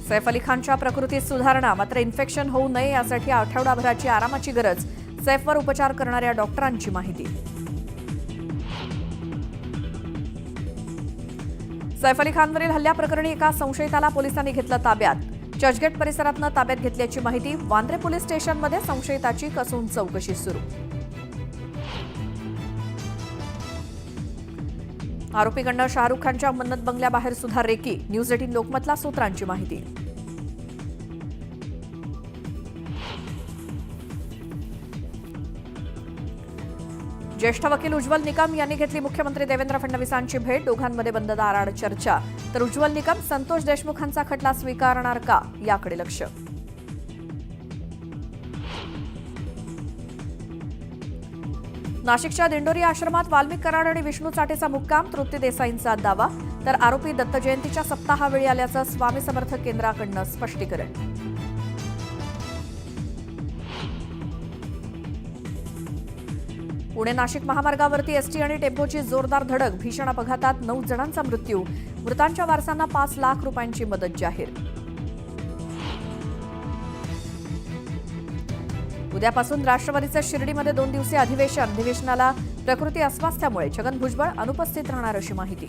सैफ अली खानच्या प्रकृतीत सुधारणा, मात्र इन्फेक्शन होऊ नये यासाठी आठवडाभराची आरामाची गरज. सैफवर उपचार करणाऱ्या डॉक्टरांची माहिती. सैफ अली खानवरील हल्ल्याप्रकरणी एका संशयिताला पोलिसांनी घेतलं ताब्यात. चर्चगेट परिसरातनं ताब्यात घेतल्याची माहिती. वांद्रे पोलीस स्टेशनमध्ये संशयिताची कसून चौकशी सुरू. आरोपीकडनं शाहरुख खानच्या मन्नत बंगल्याबाहेर सुद्धा रेकी. न्यूज 18 लोकमतला सूत्रांची माहिती. ज्येष्ठ वकील उज्ज्वल निकम यांनी घेतली मुख्यमंत्री देवेंद्र फडणवीसांची भेट. दोघांमध्ये बंद दाराआड चर्चा. तर उज्ज्वल निकम संतोष देशमुखांचा खटला स्वीकारणार का, याकडे लक्ष. नाशिकच्या दिंडोरी आश्रमात वाल्मिक कराड आणि विष्णू चाटेचा मुक्काम. तृप्ती देसाईंचा दावा. तर आरोपी दत्त जयंतीच्या सप्ताहावेळी आल्याचं स्वामी समर्थ केंद्राकडनं स्पष्टीकरण. पुणे नाशिक महामार्गावरती एसटी आणि टेम्पोची जोरदार धडक. भीषण अपघातात 9 जणांचा मृत्यू. मृतांच्या वारसांना 5 लाख रुपयांची मदत जाहीर. उद्यापासून राष्ट्रवादीचं शिर्डीमध्ये 2 दिवसीय अधिवेशन. अधिवेशनाला प्रकृती अस्वास्थ्यामुळे छगन भुजबळ अनुपस्थित राहणार अशी माहिती.